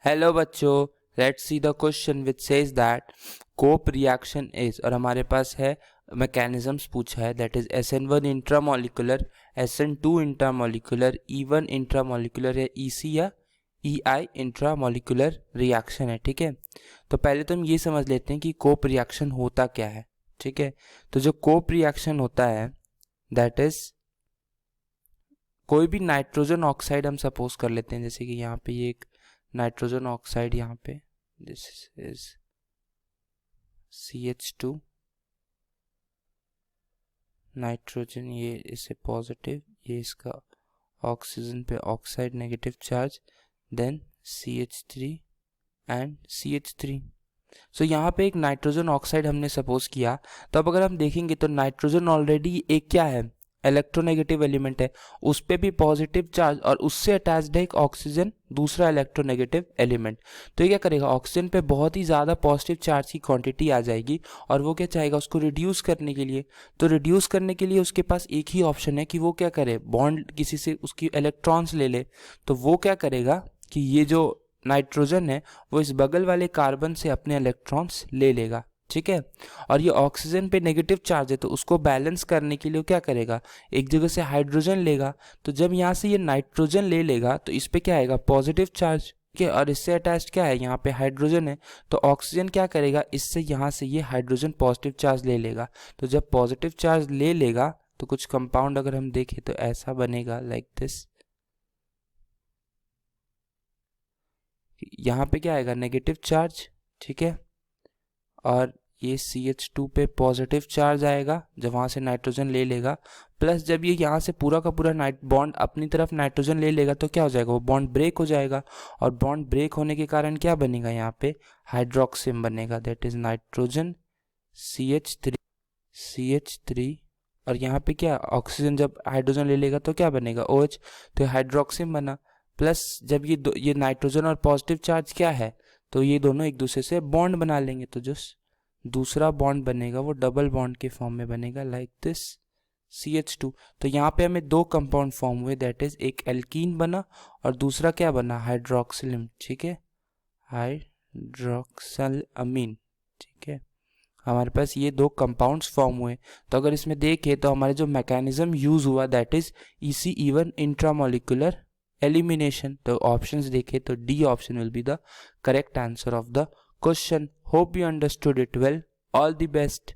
Hello बच्चों, let's see the question which says that Cope reaction is, और हमारे पास है मैकेनिज्म्स पूछा है, that is SN1 intramolecular, SN2 intramolecular, E1 intramolecular है, EC या EI इंट्रामोलिकुलर रिएक्शन है। ठीक है, तो पहले तो हम ये समझ लेते हैं कि कोप रिएक्शन होता क्या है। ठीक है, तो जो कोप रिएक्शन होता है दैट इज कोई भी नाइट्रोजन ऑक्साइड हम सपोज कर लेते हैं, जैसे कि यहाँ पे ये एक नाइट्रोजन ऑक्साइड, यहाँ पे दिस इज CH2 नाइट्रोजन, ये इससे पॉजिटिव, ये इसका ऑक्सीजन पे oxide negative charge, then CH3 and CH3। So यहाँ पे एक नाइट्रोजन ऑक्साइड हमने सपोज किया, तो अब अगर हम देखेंगे तो नाइट्रोजन ऑलरेडी एक क्या है, इलेक्ट्रोनेगेटिव एलिमेंट है, उस पर भी पॉजिटिव चार्ज और उससे अटैच्ड है एक ऑक्सीजन, दूसरा इलेक्ट्रोनेगेटिव एलिमेंट। तो ये क्या करेगा, ऑक्सीजन पे बहुत ही ज़्यादा पॉजिटिव चार्ज की क्वांटिटी आ जाएगी और वो क्या चाहेगा, उसको रिड्यूस करने के लिए। तो रिड्यूस करने के लिए उसके पास एक ही ऑप्शन है कि वो क्या करे, बॉन्ड किसी से उसकी इलेक्ट्रॉन्स ले ले। तो वो क्या करेगा कि ये जो नाइट्रोजन है वो इस बगल वाले कार्बन से अपने इलेक्ट्रॉन्स ले लेगा। ठीक है, और ये ऑक्सीजन पे नेगेटिव चार्ज है, तो उसको बैलेंस करने के लिए क्या करेगा, एक जगह से हाइड्रोजन लेगा। तो जब यहाँ से ये नाइट्रोजन ले लेगा तो इस पे क्या आएगा, पॉजिटिव चार्ज। ठीक है, और इससे अटैच्ड क्या है, यहाँ पे हाइड्रोजन है, तो ऑक्सीजन क्या करेगा, इससे यहाँ से ये हाइड्रोजन पॉजिटिव चार्ज ले लेगा। तो जब पॉजिटिव चार्ज ले लेगा तो कुछ कंपाउंड अगर हम देखें तो ऐसा बनेगा, लाइक दिस। यहाँ पे क्या आएगा, नेगेटिव चार्ज। ठीक है, और ये CH2 पे पॉजिटिव चार्ज आएगा जब वहाँ से नाइट्रोजन ले लेगा, प्लस जब ये यहाँ से पूरा का पूरा बॉन्ड अपनी तरफ नाइट्रोजन ले लेगा तो क्या हो जाएगा, वो बॉन्ड ब्रेक हो जाएगा, और बॉन्ड ब्रेक होने के कारण क्या बनेगा, यहाँ पे हाइड्रोक्सिम बनेगा, दैट इज नाइट्रोजन CH3, और यहाँ पे क्या, ऑक्सीजन जब हाइड्रोजन ले लेगा तो क्या बनेगा, OH, तो हाइड्रोक्सिम बना। प्लस जब ये नाइट्रोजन और पॉजिटिव चार्ज क्या है, तो ये दोनों एक दूसरे से बॉन्ड बना लेंगे, तो जो दूसरा बॉन्ड बनेगा वो डबल बॉन्ड के फॉर्म में बनेगा, लाइक दिस CH2। तो यहाँ पे हमें दो कंपाउंड फॉर्म हुए, दैट इज एक एल्कीन बना और दूसरा क्या बना, हाइड्रोक्सिल। ठीक है, हाइड्रोक्सल अमीन। ठीक है, हमारे पास ये दो कंपाउंड्स फॉर्म हुए। तो अगर इसमें देखें तो हमारे जो मैकेनिज्म यूज हुआ that is EC1 intramolecular elimination. तो ऑप्शंस देखें तो D option will be the correct answer of the question. Hope you understood it well. All the best.